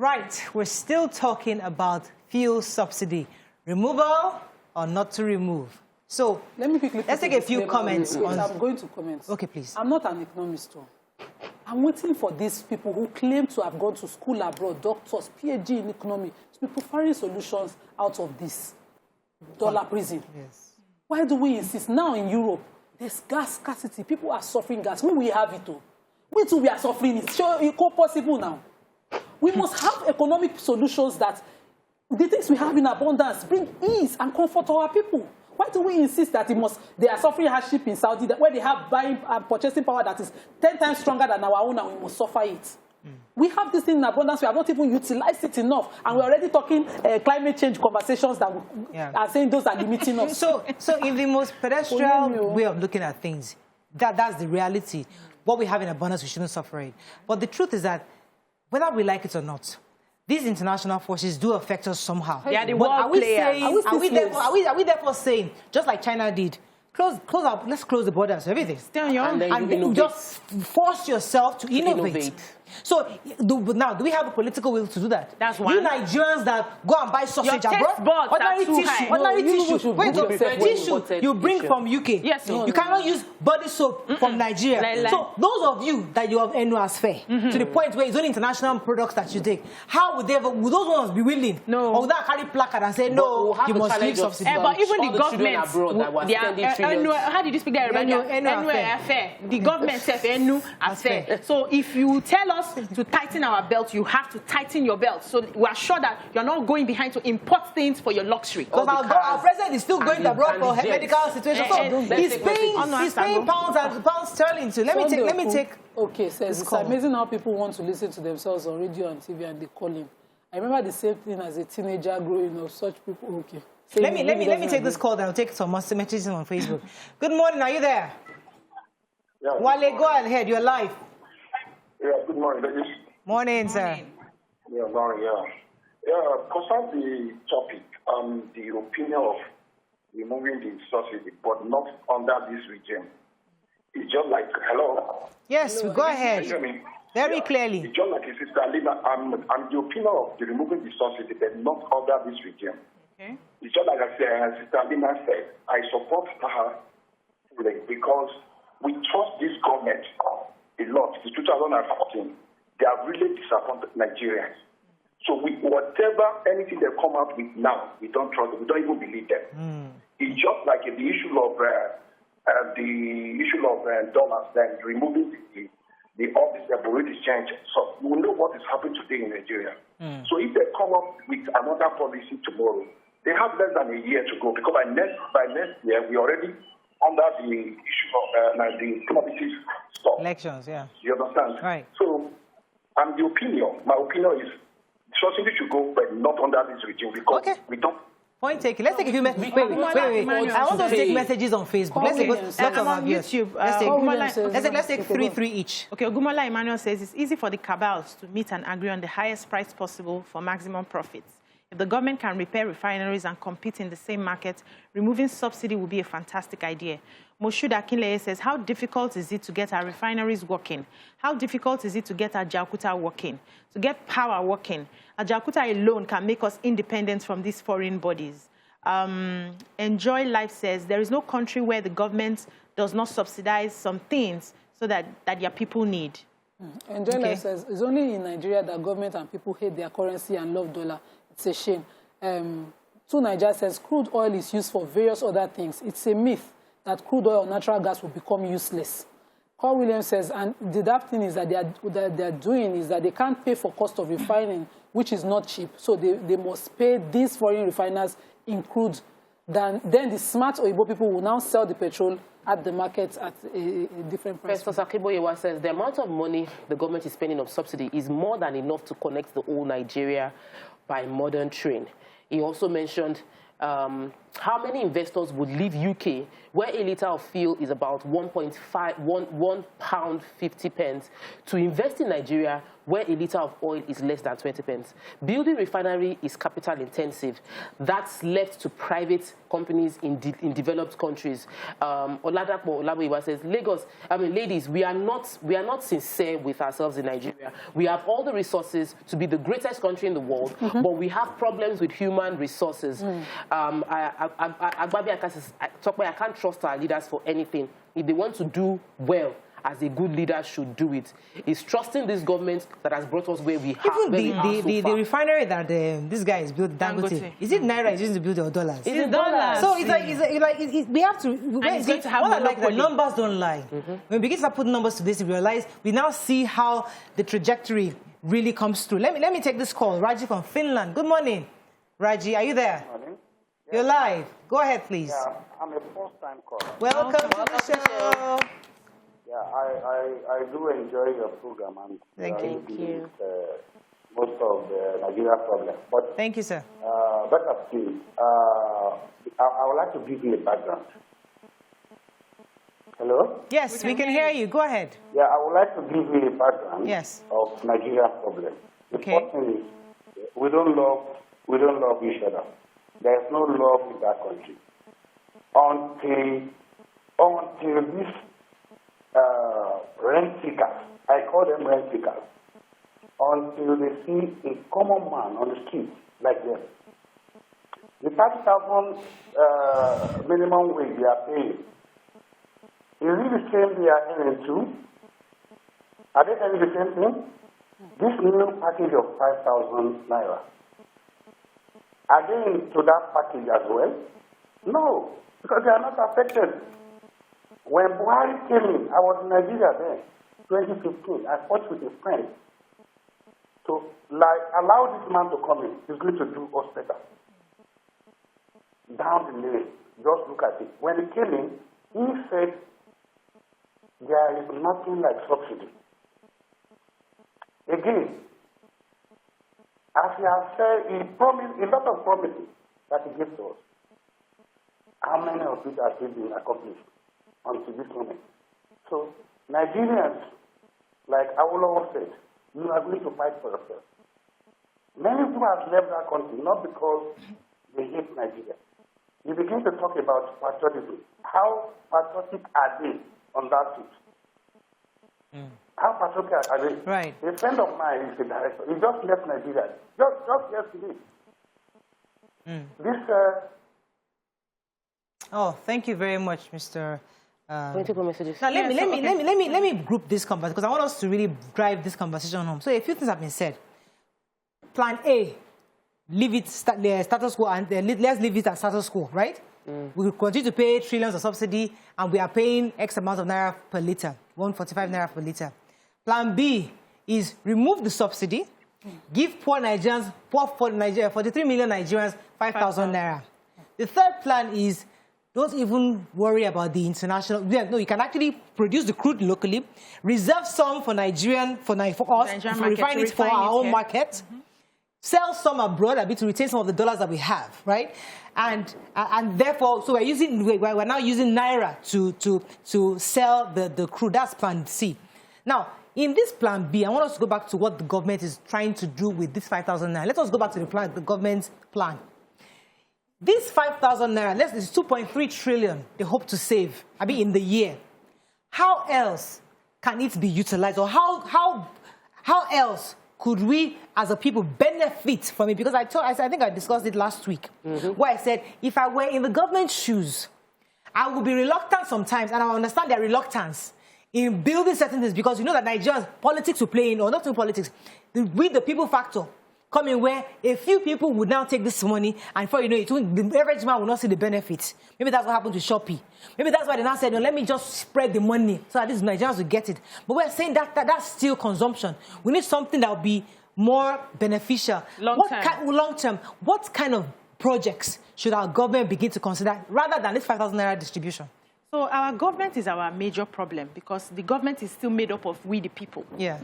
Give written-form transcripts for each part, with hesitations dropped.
Right, we're still talking about fuel subsidy. Removal or not to remove? So, let me quickly let's take a few comments. I'm going to comment. Okay, please. I'm not an economist. I'm waiting for these people who claim to have gone to school abroad, doctors, PhD in economy, to be preferring solutions out of this dollar prison. Yes. Why do we insist? Now in Europe, there's gas scarcity. People are suffering gas. We have it too. We too, we are suffering it. Sure, it's possible now. We must have economic solutions that the things we have in abundance bring ease and comfort to our people. Why do we insist that they are suffering hardship in Saudi, where they have buying and purchasing power that is 10 times stronger than our own, and we must suffer it? We have this thing in abundance. We have not even utilized it enough, and we're already talking climate change conversations that are saying those are limiting us. So in the most pedestrian way of looking at things, that's the reality. What we have in abundance, we shouldn't suffer it. But the truth is that whether we like it or not, these international forces do affect us somehow. Yeah, the world players. Are we therefore saying, just like China did, let's close the borders, everything. Stay on your own. And then just force yourself to innovate. So now, do we have a political will to do that? That's one. You Nigerians that go and buy sausage abroad, ordinary tissue you bring from UK. Yes, you cannot use body soap from Nigeria. So those of you that you have NU as fair, to the point where it's only international products that you take, how would those ones be willing? No. Or would that carry placard and say, no, you must leave subsidy? But even the government, how did you speak there? The government says NU as fair. So if you tell us to tighten our belt, you have to tighten your belt. So we are sure that you're not going behind to import things for your luxury. Because our president is still going abroad for medical situation. So he's paying pounds sterling too. Let me take. Okay, says it's amazing how people want to listen to themselves on radio and TV and they call him. I remember the same thing as a teenager growing up. Such people. Okay. Let me take this call. Then I'll take some messages on Facebook. Good morning. Are you there? Yeah. Wale, go ahead. You're live. Yeah, good morning, ladies. Morning, sir. Yeah, morning, yeah. Concerning the topic, the opinion of removing the subsidy, but not under this regime. It's just like, hello? Yes, go ahead. You hear me? Very clearly. It's just like a sister Lina, I'm the opinion of the removing the subsidy, but not under this regime. Okay. It's just like Sister Lina said, I support her because we trust this government a lot. In 2014, they have really disappointed Nigerians. So anything they come out with now, we don't trust them. We don't even believe them. It's just like the issue of dollars, then removing the office of Bureau exchange. So we know what is happening today in Nigeria. So if they come up with another policy tomorrow, they have less than a year to go, because by next year we already under the issue of the commodities stock. Elections, yeah. You understand? Right. So, my opinion is subsidy should go, but not under this regime, because we don't. Point taken. Let's take a few messages. Wait. I want to take messages on Facebook. Let's take on YouTube. Let's take three each. Okay, Ogumola Emmanuel says it's easy for the cabals to meet and agree on the highest price possible for maximum profits. If the government can repair refineries and compete in the same market, removing subsidy would be a fantastic idea. Moshood Akinleye says, how difficult is it to get our refineries working? How difficult is it to get our Jakarta working? To get power working? Our Jakarta alone can make us independent from these foreign bodies. Enjoy Life says, there is no country where the government does not subsidize some things so that your people need. Enjoy Life says, it's only in Nigeria that government and people hate their currency and love dollar. It's a shame. Nigeria says crude oil is used for various other things. It's a myth that crude oil or natural gas will become useless. Carl Williams says, and the daft thing is that they're doing is that they can't pay for cost of refining, which is not cheap. So they must pay these foreign refiners in crude. Then the smart Oyibo people will now sell the petrol at the market at a different price. Professor Akiboyewa says the amount of money the government is spending on subsidy is more than enough to connect the whole Nigeria by modern train. He also mentioned how many investors would leave UK, where a litre of fuel is about 1 pound 50 pence, to invest in Nigeria, where a litre of oil is less than 20 pence? Building refinery is capital intensive. That's left to private companies in developed countries. Oladapo Olaboyiwa says, ladies, we are not sincere with ourselves in Nigeria. We have all the resources to be the greatest country in the world, but we have problems with human resources. I can't trust our leaders for anything. If they want to do well, as a good leader should do it, is trusting this government that has brought us where we have. Even the refinery that this guy is built, Dangote, is it naira? Is it built or dollars? It is dollars. So we have to. The numbers don't lie. When we begin to put numbers to this, we realize we now see how the trajectory really comes through. Let me take this call. Raji from Finland. Good morning, Raji. Are you there? Good morning. Yeah. You're live. Go ahead, please. Yeah, I'm a first-time caller. Welcome to the show. Yeah, I do enjoy your program, and Thank you. Most of the Nigeria problem. But thank you, sir. Better still, I would like to give you a background. Hello? Yes, we can hear you. Go ahead. Yeah, I would like to give you a background of Nigeria problem. The first thing is we don't love each other. There is no love in that country until this rent seekers, I call them rent seekers, until they see a common man on the street like them. The 30,000 minimum wage they are paying, is it the same they are earning too? Are they earning the same thing? This new package of 5,000 naira, are they into that package as well? No, because they are not affected. When Buhari came in, I was in Nigeria then, 2015. I fought with a friend to allow this man to come in. He's going to do us better. Down the lane, just look at it. When he came in, he said there is nothing like subsidy. Again, as he has said, he promised a lot of promises that he gave to us. How many of it have been accomplished until this moment? So, Nigerians, like Awolowo said, you are going to fight for yourself. Many people have left that country not because they hate Nigeria. You begin to talk about patriotism. How patriotic are they on that seat? How patriotic are they? Right. A friend of mine is a director. He just left Nigeria. Just yesterday. Oh, thank you very much, Mr. Messages. Now, let me group this conversation because I want us to really drive this conversation home. So a few things have been said. Plan A, leave it status quo, and let's leave it at status quo, right? We will continue to pay trillions of subsidy, and we are paying X amount of naira per litre, 145 naira per litre. Plan B is remove the subsidy, give poor Nigerians, 43 million Nigerians, 5,000 naira. The third plan is don't even worry about the international. No, you can actually produce the crude locally, reserve some for Nigerian, for us, refine it for our own market, sell some abroad a bit to retain some of the dollars that we have, right? And therefore, so we're now using naira to sell the crude. That's plan C. Now, in this plan B, I want us to go back to what the government is trying to do with this 5,000 naira. Let us go back to the government's plan. This 5,000 naira, this is 2.3 trillion they hope to save, in the year. How else can it be utilized, or how else could we, as a people, benefit from it? Because I think I discussed it last week, where I said, if I were in the government's shoes, I would be reluctant sometimes, and I understand their reluctance in building certain things, because you know that Nigerians, politics will play in, or not in politics, with the people factor, coming where a few people would now take this money, and before you know it, the average man will not see the benefits. Maybe that's what happened to Shopee. Maybe that's why they now said, no, let me just spread the money so that these Nigerians will get it. But we're saying that's still consumption. We need something that will be more beneficial. Long term. What kind of projects should our government begin to consider rather than this 5,000 naira distribution? So our government is our major problem because the government is still made up of we the people. Yeah.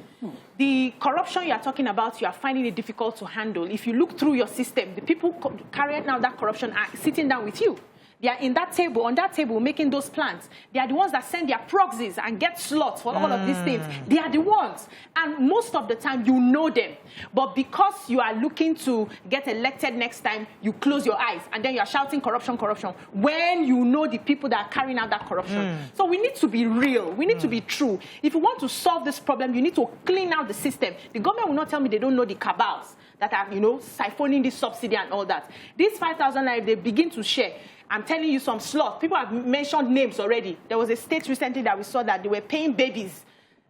The corruption you are talking about, you are finding it difficult to handle. If you look through your system, the people carrying out that corruption are sitting down with you. They are in that table, on that table, making those plans. They are the ones that send their proxies and get slots for all of these things. They are the ones. And most of the time, you know them. But because you are looking to get elected next time, you close your eyes. And then you are shouting corruption, corruption, when you know the people that are carrying out that corruption. So we need to be real. We need to be true. If you want to solve this problem, you need to clean out the system. The government will not tell me they don't know the cabals that are, siphoning this subsidy and all that. These 5,000 naira, they begin to share. I'm telling you some slots. People have mentioned names already. There was a state recently that we saw that they were paying babies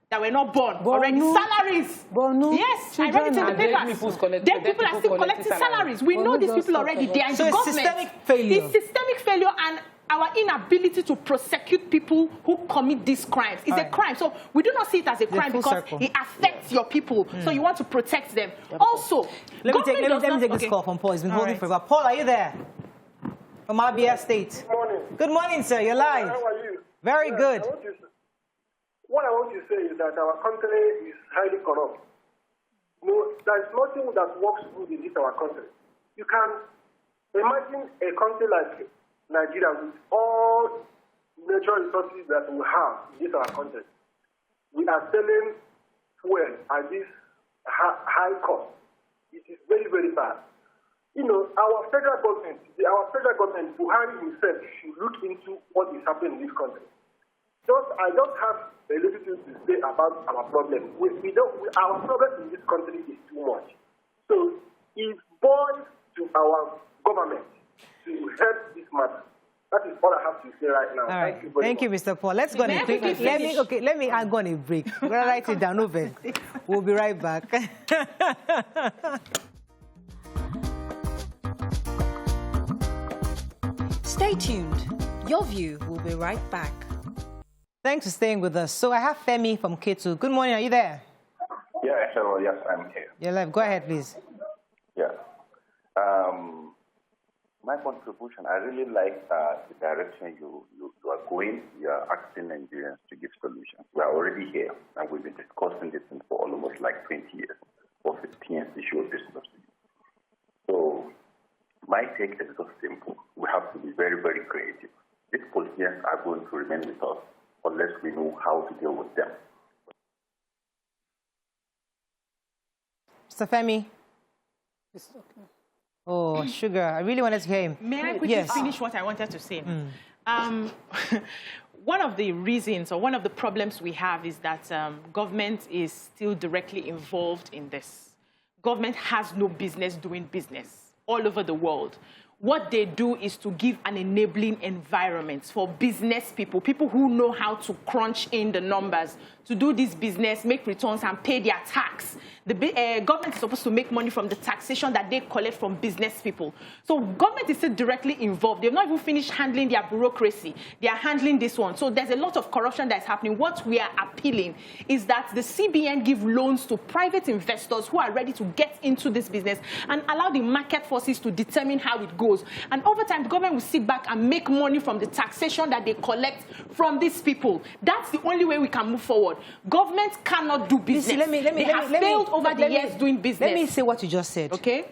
that were not born already. Salaries. Yes, I read it in the papers. Then people are still collecting salaries. We know these people already. They are in the government. It's systemic failure. It's systemic failure and our inability to prosecute people who commit these crimes is a crime. So we do not see it as a crime because it affects your people. So you want to protect them. Also, let me take this call from Paul. He's been holding for a while. Paul, are you there? From Abia State. Good morning. Good morning, sir. You're live. How are you? Very good. What I want to say is that our country is highly corrupt. There is nothing that works good in our country. You can imagine a country like Nigeria with all natural resources that we have in our country. We are selling fuel at this high cost. It is very, very bad. Our federal government, Buhari himself, should look into what is happening in this country. I don't have a little thing to say about our problem. Our problem in this country is too much. So it boils to our government to help this matter. That is all I have to say right now. All right. Thank you, Mr. Paul. Let's go on a break. Let me go on a break. We're going to write it down. Over. We'll be right back. Stay tuned. Your View will be right back. Thanks for staying with us. So I have Femi from K2. Good morning. Are you there? Yeah, hello. Yes, I'm here. You're live. Go ahead, please. Yeah. My contribution, I really like the direction you are going. You are asking Nigerians to give solutions. We are already here, and we've been discussing this for almost like 20 years of the PNC show business. So my take is just simple. We have to be very, very creative. These politicians are going to remain with us unless we know how to deal with them. Mr. Femi? Oh, sugar. I really wanted to hear him. May I quickly finish what I wanted to say? One of the reasons or one of the problems we have is that government is still directly involved in this. Government has no business doing business all over the world. What they do is to give an enabling environment for business people, people who know how to crunch in the numbers, to do this business, make returns and pay their tax. The government is supposed to make money from the taxation that they collect from business people. So government is still directly involved. They've not even finished handling their bureaucracy. They are handling this one. So there's a lot of corruption that's happening. What we are appealing is that the CBN give loans to private investors who are ready to get into this business and allow the market forces to determine how it goes. And over time, the government will sit back and make money from the taxation that they collect from these people. That's the only way we can move forward. Government cannot do business. They have failed over the years doing business. Let me say what you just said. Okay.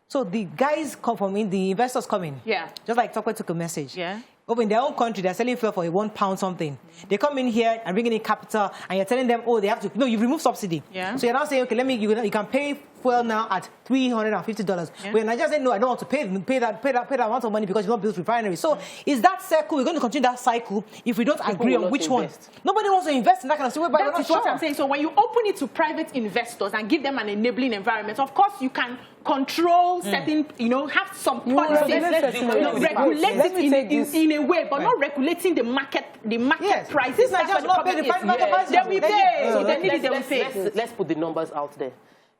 So the guys come from in, the investors come in. Yeah. Just like Tokwe took a message. Yeah. Over in their own country, they're selling fuel for £1 something. They come in here and bring in capital, and you're telling them, oh, they have to. No, you've removed subsidy. Yeah. So you're now saying, okay, you can pay fuel now at $350. Yeah. When Nigeria said, no, I don't want to pay that amount of money because you don't build refineries. So is that cycle? We're going to continue that cycle if we don't agree on which one. Nobody wants to invest in that kind of stuff. That is what I'm saying. So when you open it to private investors and give them an enabling environment, of course you can control certain, have some policies, regulate it in a way, but not regulating the market prices. This Nigerians not pay the price. Then we pay. So they need it, they will pay. Let's put the numbers out there.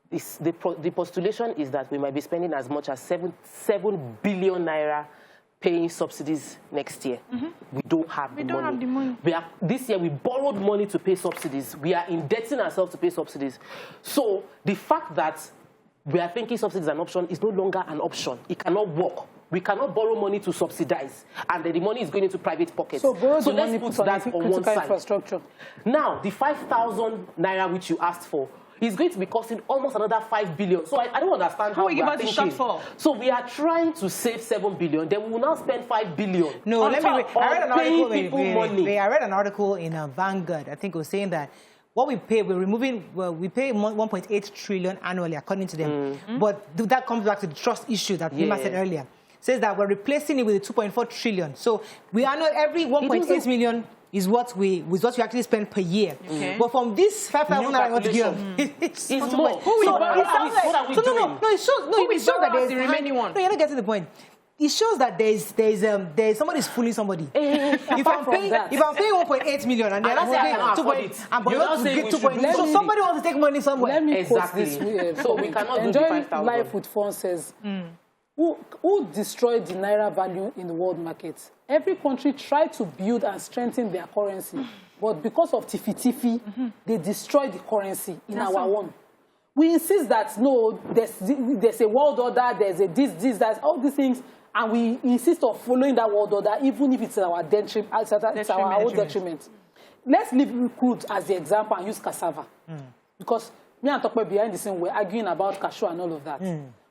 The postulation is that we might be spending as much as 7 billion naira paying subsidies next year. We don't have the money. This year we borrowed money to pay subsidies. We are indebting ourselves to pay subsidies. So the fact that we are thinking subsidies is an option is no longer an option. It cannot work. we cannot borrow money to subsidize, and then the money is going into private pockets. So borrow the let's money put for that on one side. Infrastructure. Now, the 5,000 naira which you asked for is going to be costing almost another 5 billion. So I don't understand how we are thinking. So we are trying to save 7 billion, then we will now spend 5 billion. No, let me read. I read an article. I read an article in Vanguard. I think it was saying that what we pay, we pay 1.8 trillion annually, according to them. But that comes back to the trust issue that Nima said earlier. Says that we're replacing it with 2.4 trillion. So we are not every 1.8 million is what we actually spend per year. Okay. But from this 5,000 it's more. It shows that there's the remaining one. No, you're not getting the point. It shows that there's somebody's fooling somebody. If I'm paying 1.8 million and they're not saying 2.8, so somebody wants to take money somewhere. Let me quote this. So we cannot do the 5,000. Life with Fun says, who destroyed the naira value in the world market? Every country tried to build and strengthen their currency, but because of tiffy-tiffy, they destroyed the currency in our own. We insist that, no, there's a world order, there's a this, that, all these things, and we insist on following that world order, even if it's our own detriment. Let's leave crude as the example and use cassava. Because me and Tokwe behind the scene, we're arguing about cashew and all of that.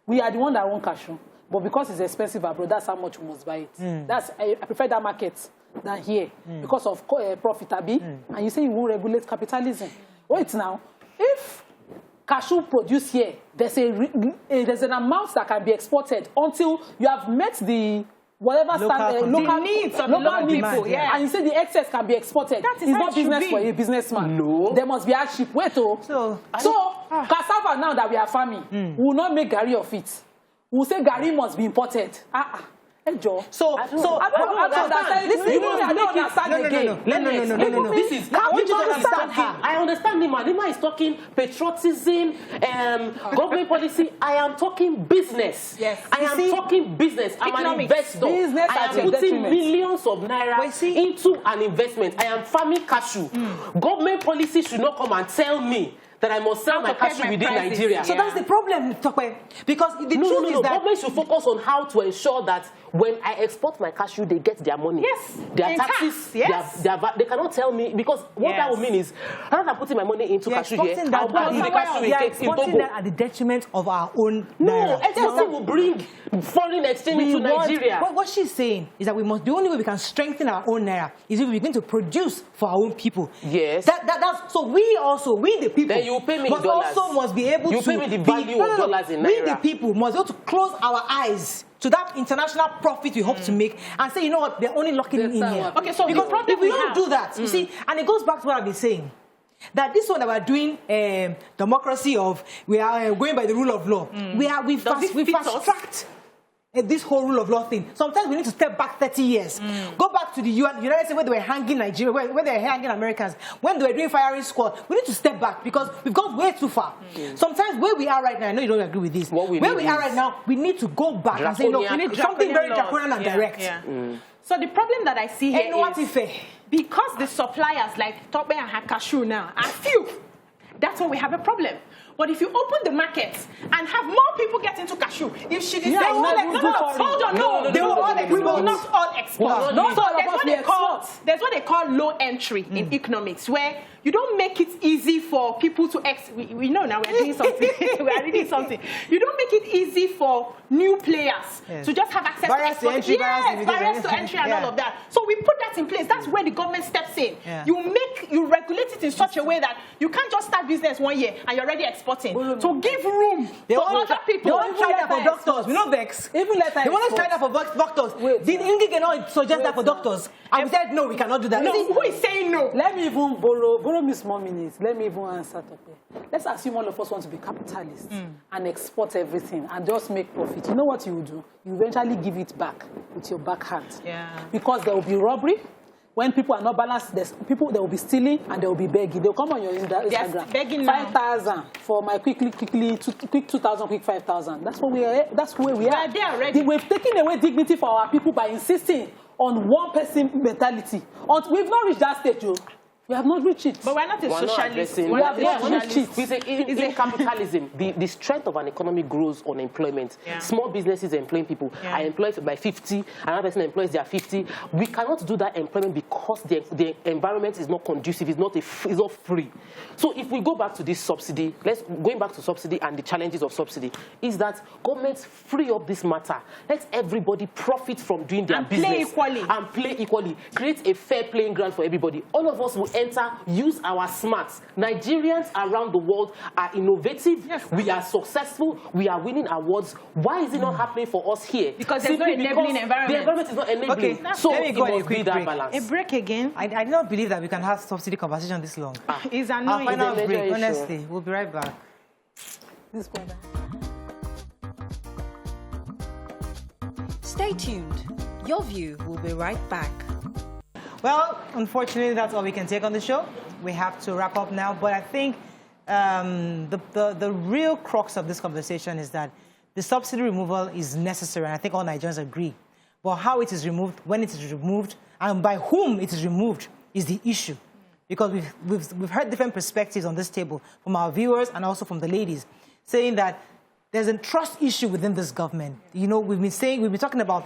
We are the one that own cashew. But because it's expensive abroad, that's how much we must buy it. I prefer that market than here because of profitability. And you say you won't regulate capitalism. Wait now, if cashew produce here, there's an amount that can be exported until you have met the local needs of the local people. Yeah. And you say the excess can be exported. That is not business for a businessman. No. There must be hardship. Wait, so cassava now that we are farming, we will not make gari of it. We'll say gari must be imported. So I don't understand. This is I understand Nima. Nima is talking patriotism, government policy. I am talking business. Yes. I am talking business. I'm an investor. I am putting millions of naira into an investment. I am farming cashew. Government policy should not come and tell me that I must sell my cashew within Nigeria. So that's the problem, Tokwe. Because the truth is that government should focus on how to ensure that when I export my cashew, they get their money. Yes. Their taxes. Yes. They cannot tell me, because what that will mean is, rather than putting my money into cashew here, I'll put the cashew in Togo. That at the detriment of our own. No, exporting will bring foreign exchange into Nigeria. But what she's saying is that the only way we can strengthen our own naira is if we begin to produce for our own people. Yes. So we the people. Then you pay me in dollars. Also must be able to pay me the value of dollars in naira. We the people must be able to close our eyes to that international profit we hope to make and say, you know what, they're only locking in here. Okay, so because if we don't do that, you see, and it goes back to what I've been saying, that this one that we're doing democracy of, we are going by the rule of law. We fast-tracked this whole rule of law thing. Sometimes we need to step back 30 years. Go back to the United States where they were hanging Nigeria, where they were hanging Americans. When they were doing firing squad, we need to step back because we've gone way too far. Sometimes where we are right now, I know you don't agree with this. Where we are right now, we need to go back and say, look, we need something very draconian and direct. So the problem that I see here is because the suppliers like Tope and Hakashu now are few, that's why we have a problem. But if you open the market and have more people get into cashew, if she decides they will not all export. There's what they call low entry in economics, where you don't make it easy for people to we know now we're doing something. We are reading something. You don't make it easy for new players to just have access to entry. Barriers to entry and all of that. So we put that in place. That's where the government steps in. You regulate it in such a way that you can't just start business 1 year and you're already exporting. To give room for other people. They want to try that for doctors. We know vex. They want to try that for doctors. Did Ingi cannot suggest that for doctors? And we said no, we cannot do that. No, who is saying no? Let me even borrow me small minutes. Let me even answer Tope. Let's assume all of us want to be capitalists and export everything and just make profit. You know what you will do? You eventually give it back with your backhand. Because there will be robbery. When people are not balanced, there's people that will be stealing and they will be begging. They'll come on your Instagram. Begging 5,000 for my quick 2,000, quick 5,000. That's where we are. That's where we are. We've taken away dignity for our people by insisting on one person mentality. We've not reached that stage, Joe. We have not reached it. But we're not a socialist. We have not reached it. We say in capitalism, the strength of an economy grows on employment. Yeah. Small businesses employing people. Yeah. I employ by 50, another person employs their 50. We cannot do that employment because the environment is not conducive, it's not free. So if we go back to this subsidy, going back to subsidy and the challenges of subsidy, is that governments free up this matter. Let everybody profit from doing their business. Play equally. And play equally. Create a fair playing ground for everybody. All of us will enter, use our smarts. Nigerians around the world are innovative. Yes. We are successful. We are winning awards. Why is it not happening for us here? Because there's no enabling environment. The environment is not enabling. Okay, So let me it go on a must be quick that break. balance. A break again. I do not believe that we can have subsidy conversation this long. Is Our annoying. final It's a major break, issue. honestly. We'll be right back. This one. Stay tuned. Your View will be right back. Well, unfortunately, that's all we can take on the show. We have to wrap up now. But I think the real crux of this conversation is that the subsidy removal is necessary, and I think all Nigerians agree. But how it is removed, when it is removed, and by whom it is removed is the issue. Because we've heard different perspectives on this table from our viewers and also from the ladies, saying that there's a trust issue within this government. You know, we've been talking about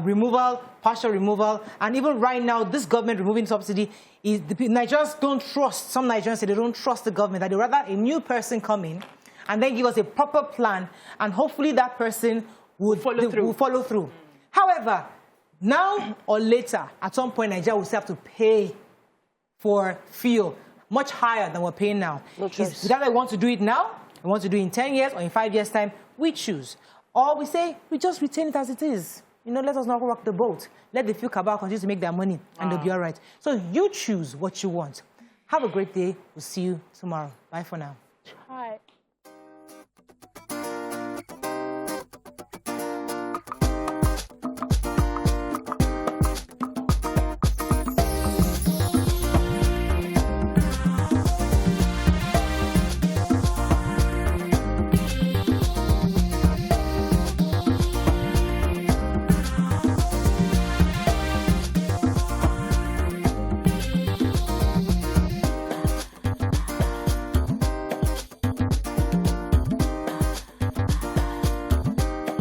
removal, partial removal, and even right now, this government removing subsidy, Nigerians don't trust, some Nigerians say they don't trust the government, that they'd rather a new person come in and then give us a proper plan, and hopefully that person would follow through. However, now or later, at some point, Nigeria will still have to pay for fuel much higher than we're paying now. No choice. Whether we want to do it now, we want to do it in 10 years or in 5 years' time, we choose. Or we say, we just retain it as it is. You know, let us not rock the boat. Let the fuel cabal continue to make their money, and they'll be all right. So you choose what you want. Have a great day. We'll see you tomorrow. Bye for now. Hi.